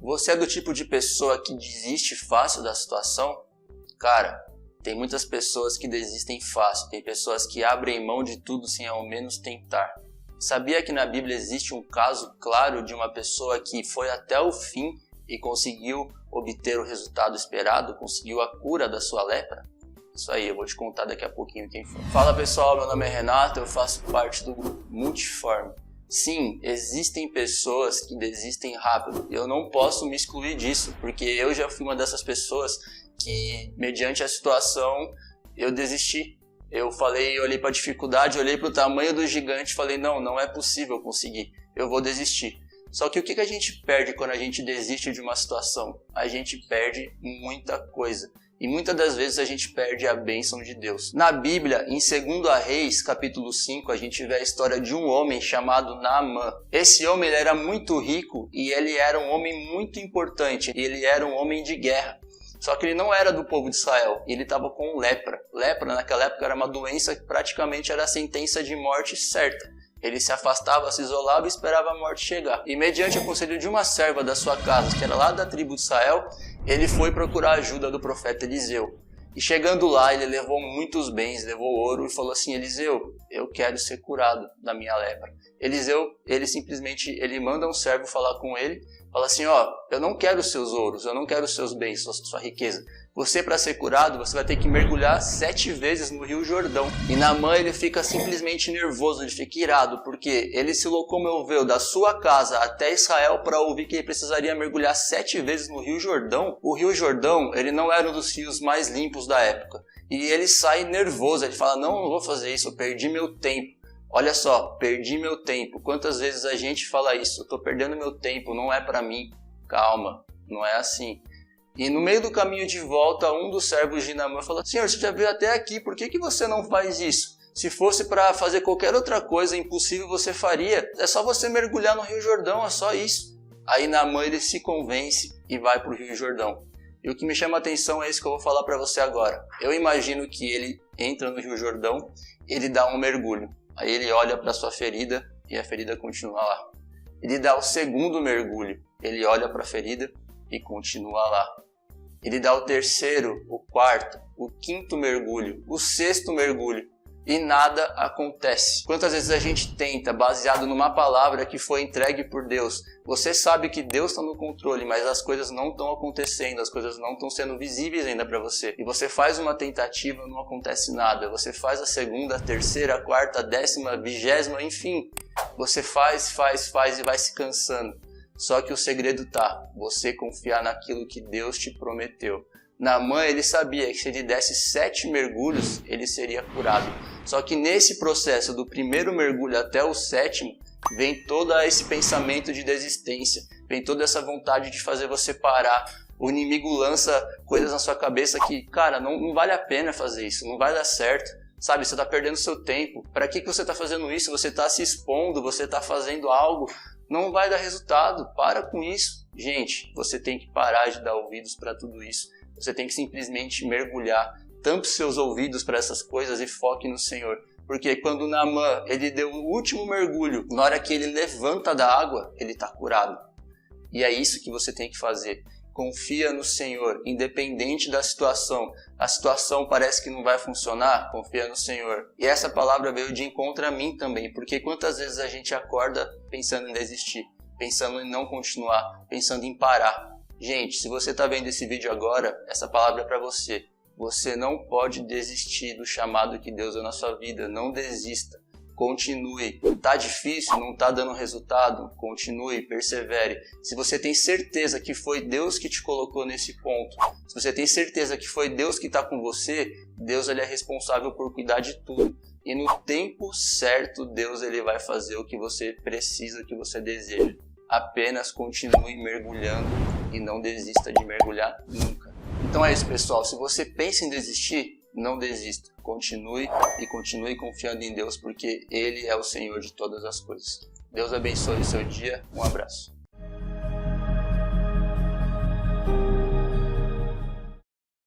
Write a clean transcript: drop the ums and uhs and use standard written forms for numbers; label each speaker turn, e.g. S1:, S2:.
S1: Você é do tipo de pessoa que desiste fácil da situação? Cara, tem muitas pessoas que desistem fácil, tem pessoas que abrem mão de tudo sem ao menos tentar. Sabia que na Bíblia existe um caso claro de uma pessoa que foi até o fim e conseguiu obter o resultado esperado, conseguiu a cura da sua lepra? Isso aí, eu vou te contar daqui a pouquinho quem foi. Fala pessoal, meu nome é Renato, eu faço parte do Multiforme. Sim, existem pessoas que desistem rápido. Eu não posso me excluir disso, porque eu já fui uma dessas pessoas que, mediante a situação, eu desisti. Eu olhei para a dificuldade, olhei para o tamanho do gigante e falei, não é possível conseguir, eu vou desistir. Só que o que a gente perde quando a gente desiste de uma situação? A gente perde muita coisa. E muitas das vezes a gente perde a bênção de Deus. Na Bíblia, em 2 Reis, capítulo 5, a gente vê a história de um homem chamado Naamã. Esse homem ele era muito rico e ele era um homem muito importante. Ele era um homem de guerra. Só que ele não era do povo de Israel. Ele estava com lepra. Lepra naquela época era uma doença que praticamente era a sentença de morte certa. Ele se afastava, se isolava e esperava a morte chegar. E mediante o conselho de uma serva da sua casa, que era lá da tribo de Israel, ele foi procurar a ajuda do profeta Eliseu. E chegando lá, ele levou muitos bens, levou ouro e falou assim, Eliseu, eu quero ser curado da minha lepra. Eliseu, ele manda um servo falar com ele, fala assim, eu não quero os seus ouros, eu não quero os seus bens, sua riqueza. Você, para ser curado, você vai ter que mergulhar 7 vezes no Rio Jordão. E Naamã, ele fica simplesmente nervoso, ele fica irado, porque ele se locomoveu da sua casa até Israel para ouvir que ele precisaria mergulhar 7 vezes no Rio Jordão. O Rio Jordão, ele não era um dos rios mais limpos da época. E ele sai nervoso, ele fala, não vou fazer isso, eu perdi meu tempo. Olha só, perdi meu tempo. Quantas vezes a gente fala isso? Eu estou perdendo meu tempo, não é para mim. Calma, não é assim. E no meio do caminho de volta, um dos servos de Naamã falou, Senhor, você já veio até aqui, por que você não faz isso? Se fosse para fazer qualquer outra coisa impossível, você faria. É só você mergulhar no Rio Jordão, é só isso. Aí Naamã, ele se convence e vai para o Rio Jordão. E o que me chama a atenção é isso que eu vou falar para você agora. Eu imagino que ele entra no Rio Jordão, ele dá um mergulho. Aí ele olha para sua ferida e a ferida continua lá. Ele dá o segundo mergulho, ele olha para a ferida e continua lá. Ele dá o terceiro, o quarto, o quinto mergulho, o sexto mergulho e nada acontece. Quantas vezes a gente tenta, baseado numa palavra que foi entregue por Deus, você sabe que Deus está no controle, mas as coisas não estão acontecendo, as coisas não estão sendo visíveis ainda para você. E você faz uma tentativa, não acontece nada. Você faz a segunda, a terceira, a quarta, a 10ª, a 20ª, enfim. Você faz e vai se cansando. Só que o segredo tá, você confiar naquilo que Deus te prometeu. Naamã, ele sabia que se ele desse 7 mergulhos, ele seria curado. Só que nesse processo do primeiro mergulho até o 7º, vem todo esse pensamento de desistência, vem toda essa vontade de fazer você parar. O inimigo lança coisas na sua cabeça que, cara, não vale a pena fazer isso, não vai dar certo. Sabe, você está perdendo seu tempo. Para que você está fazendo isso? Você está se expondo, você está fazendo algo. Não vai dar resultado, para com isso. Gente, você tem que parar de dar ouvidos para tudo isso. Você tem que simplesmente mergulhar, tampe seus ouvidos para essas coisas e foque no Senhor. Porque quando Naamã, ele deu o último mergulho, na hora que ele levanta da água, ele está curado. E é isso que você tem que fazer. Confia no Senhor, independente da situação. A situação parece que não vai funcionar, confia no Senhor. E essa palavra veio de encontro a mim também, porque quantas vezes a gente acorda pensando em desistir, pensando em não continuar, pensando em parar. Gente, se você está vendo esse vídeo agora, essa palavra é para você. Você não pode desistir do chamado que Deus deu na sua vida, não desista. Continue. Tá difícil, não tá dando resultado? Continue, persevere. Se você tem certeza que foi Deus que te colocou nesse ponto, se você tem certeza que foi Deus que está com você, Deus ele é responsável por cuidar de tudo. E no tempo certo, Deus ele vai fazer o que você precisa, o que você deseja. Apenas continue mergulhando e não desista de mergulhar nunca. Então é isso, pessoal. Se você pensa em desistir, não desista. Continue e continue confiando em Deus, porque Ele é o Senhor de todas as coisas. Deus abençoe o seu dia. Um abraço.